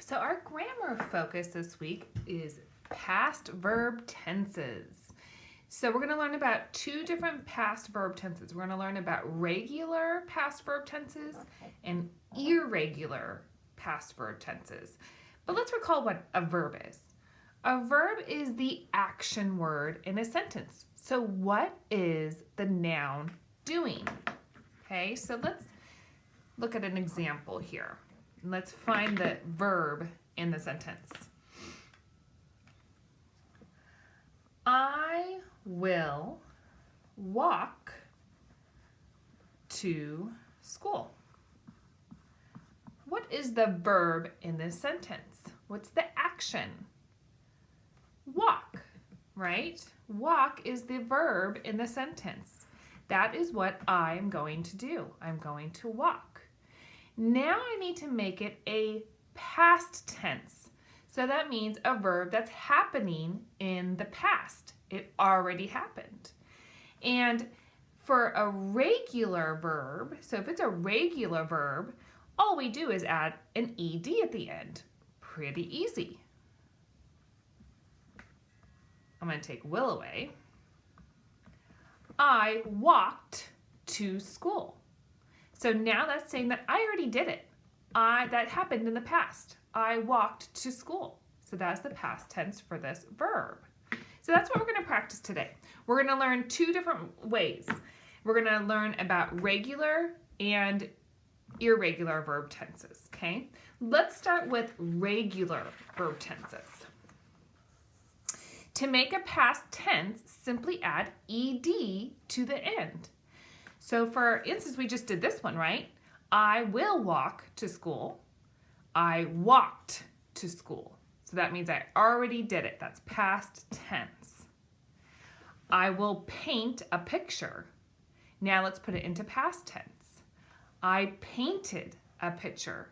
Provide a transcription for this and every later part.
So our grammar focus this week is past verb tenses. So we're going to learn about two different past verb tenses. We're going to learn about regular past verb tenses and irregular past verb tenses. But let's recall what a verb is. A verb is the action word in a sentence. So what is the noun doing? Okay, so let's look at an example here. Let's find the verb in the sentence. I will walk to school. What is the verb in this sentence? What's the action? Walk, right? Walk is the verb in the sentence. That is what I am going to do. I'm going to walk. Now I need to make it a past tense. So that means a verb that's happening in the past. It already happened. And for a regular verb, so if it's a regular verb, all we do is add an ed at the end. Pretty easy. I'm going to take will away. I walked to school. So now that's saying that I already did it. That happened in the past. I walked to school. So that's the past tense for this verb. So that's what we're going to practice today. We're going to learn two different ways. We're going to learn about regular and irregular verb tenses, okay? Let's start with regular verb tenses. To make a past tense, simply add ed to the end. So for instance, we just did this one, right? I will walk to school. I walked to school. So that means I already did it. That's past tense. I will paint a picture. Now let's put it into past tense. I painted a picture.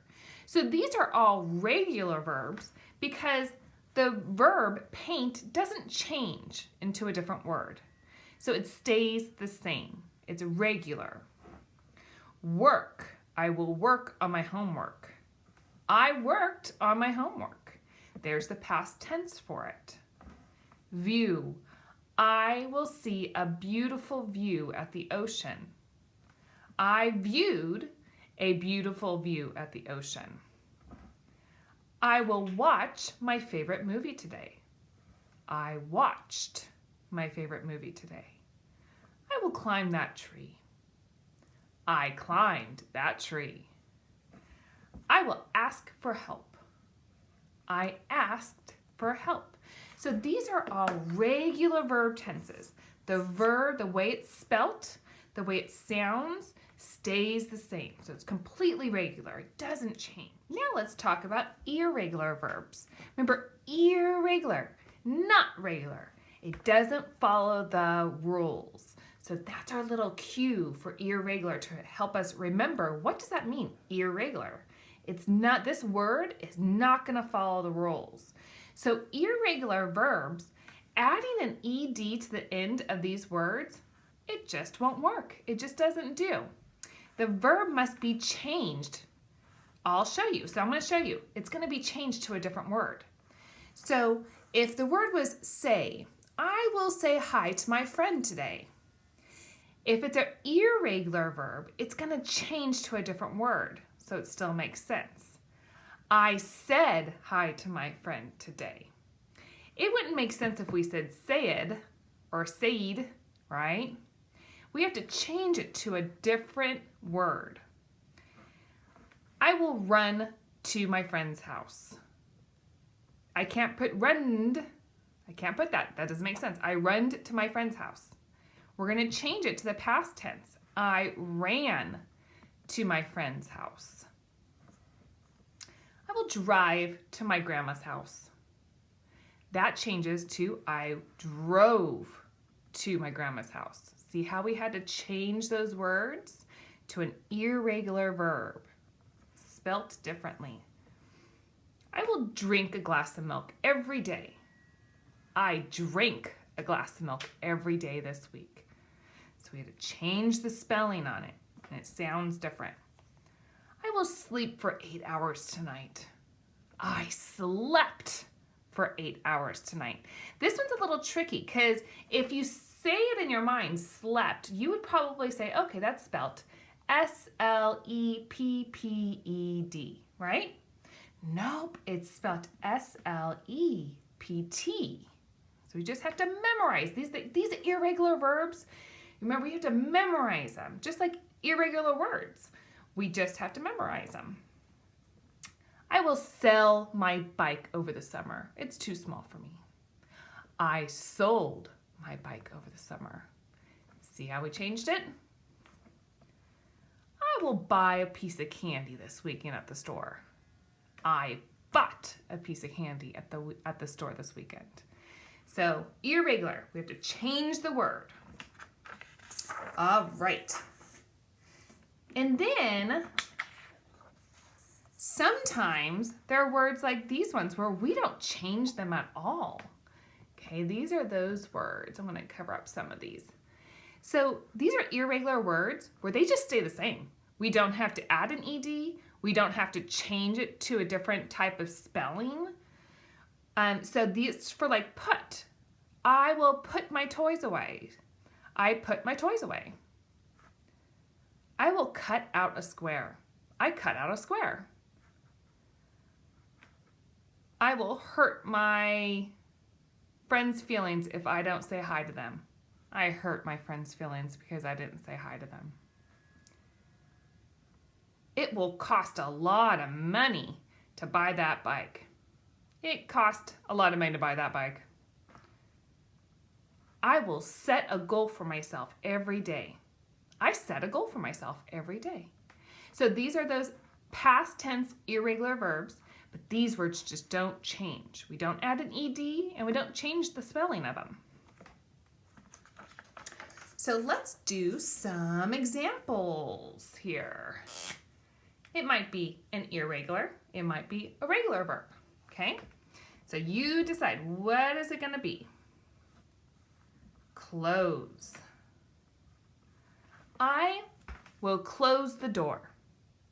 So these are all regular verbs because the verb paint doesn't change into a different word. So it stays the same. It's regular. Work. I will work on my homework. I worked on my homework. There's the past tense for it. View. I will see a beautiful view at the ocean. I viewed a beautiful view at the ocean. I will watch my favorite movie today. I watched my favorite movie today. I will climb that tree. I climbed that tree. I will ask for help. I asked for help. So these are all regular verb tenses. The verb, the way it's spelt, the way it sounds, stays the same. So it's completely regular. It doesn't change. Now let's talk about irregular verbs. Remember, irregular, not regular. It doesn't follow the rules. So that's our little cue for irregular to help us remember, what does that mean, irregular? It's not, this word is not going to follow the rules. So irregular verbs, adding an ed to the end of these words, it just won't work. It just doesn't do. The verb must be changed. I'll show you. So I'm going to show you. It's going to be changed to a different word. So if the word was say, I will say hi to my friend today. If it's an irregular verb, it's going to change to a different word, so it still makes sense. I said hi to my friend today. It wouldn't make sense if we said said or said, right? We have to change it to a different word. I will run to my friend's house. I can't put runned. I can't put that. That doesn't make sense. I runned to my friend's house. We're going to change it to the past tense. I ran to my friend's house. I will drive to my grandma's house. That changes to I drove to my grandma's house. See how we had to change those words to an irregular verb, spelt differently. I will drink a glass of milk every day. I drank a glass of milk every day this week. So we had to change the spelling on it, and it sounds different. I will sleep for 8 hours tonight. I slept for 8 hours tonight. This one's a little tricky because if you say it in your mind, slept, you would probably say, okay, that's spelled S-L-E-P-P-E-D, right? Nope, it's spelled S-L-E-P-T. So we just have to memorize these irregular verbs. Remember, you have to memorize them, just like irregular words. We just have to memorize them. I will sell my bike over the summer. It's too small for me. I sold my bike over the summer. See how we changed it? I will buy a piece of candy this weekend at the store. I bought a piece of candy at the store this weekend. So irregular, we have to change the word. All right. And then sometimes there are words like these ones where we don't change them at all. Okay, these are those words. I'm going to cover up some of these. So these are irregular words where they just stay the same. We don't have to add an ed. We don't have to change it to a different type of spelling. So these for like put. I will put my toys away. I put my toys away. I will cut out a square. I cut out a square. I will hurt my friends' feelings if I don't say hi to them. I hurt my friends' feelings because I didn't say hi to them. It will cost a lot of money to buy that bike. It cost a lot of money to buy that bike. I will set a goal for myself every day. I set a goal for myself every day. So these are those past tense irregular verbs, but these words just don't change. We don't add an ed and we don't change the spelling of them. So let's do some examples here. It might be an irregular, it might be a regular verb, okay? So you decide, what is it gonna be? Close. I will close the door.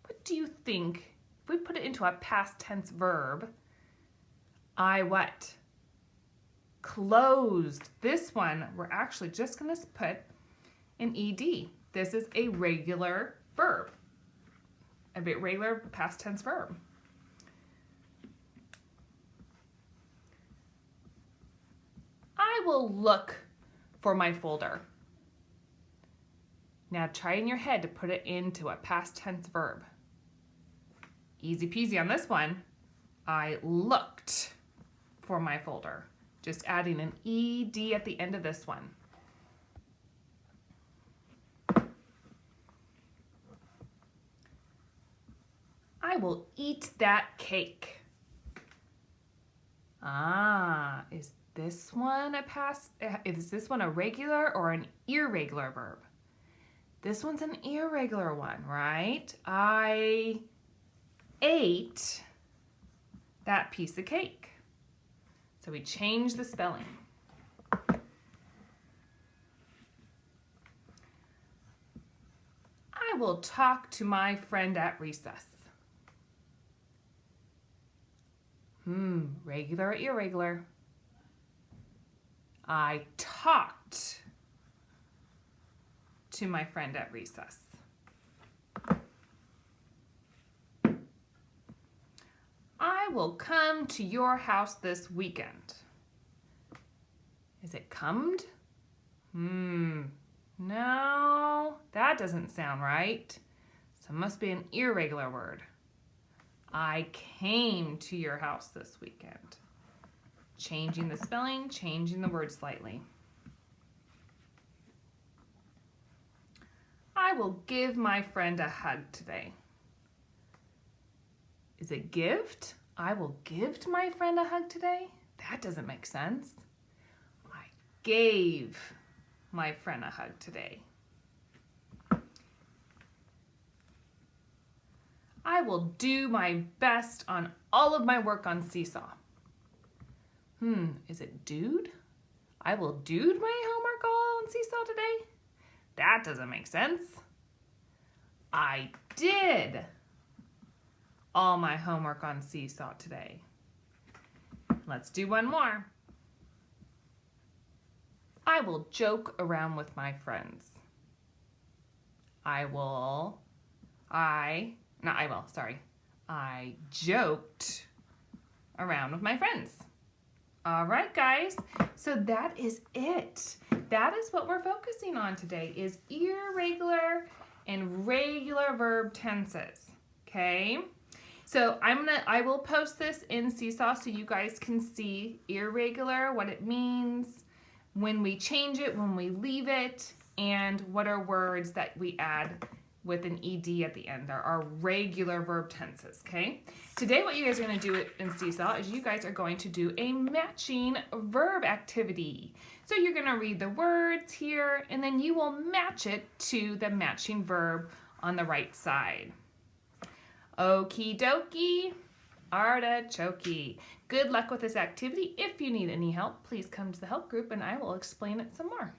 What do you think, if we put it into a past tense verb, I what? Closed. This one, we're actually just gonna put an ed. This is a regular verb. A regular past tense verb. I will look for my folder. Now try in your head to put it into a past tense verb. Easy peasy on this one. I looked for my folder. Just adding an ed at the end of this one. I will eat that cake. Is this one a regular or an irregular verb? This one's an irregular one, right? I ate that piece of cake. So we change the spelling. I will talk to my friend at recess. Regular or irregular? I talked to my friend at recess. I will come to your house this weekend. Is it comed? No, that doesn't sound right. So it must be an irregular word. I came to your house this weekend. Changing the spelling, changing the word slightly. I will give my friend a hug today. Is it gift? I will give my friend a hug today? That doesn't make sense. I gave my friend a hug today. I will do my best on all of my work on Seesaw. Is it dude? I will dude my homework all on Seesaw today? That doesn't make sense. I did all my homework on Seesaw today. Let's do one more. I will joke around with my friends. I joked around with my friends. All right, guys, so that is it. That is what we're focusing on today, is irregular and regular verb tenses, okay? So I will post this in Seesaw so you guys can see irregular, what it means, when we change it, when we leave it, and what are words that we add with an ed at the end. There are regular verb tenses, okay? Today what you guys are going to do in Seesaw is you guys are going to do a matching verb activity. So you're going to read the words here, and then you will match it to the matching verb on the right side. Okie dokie, artichoke. Good luck with this activity. If you need any help, please come to the help group and I will explain it some more.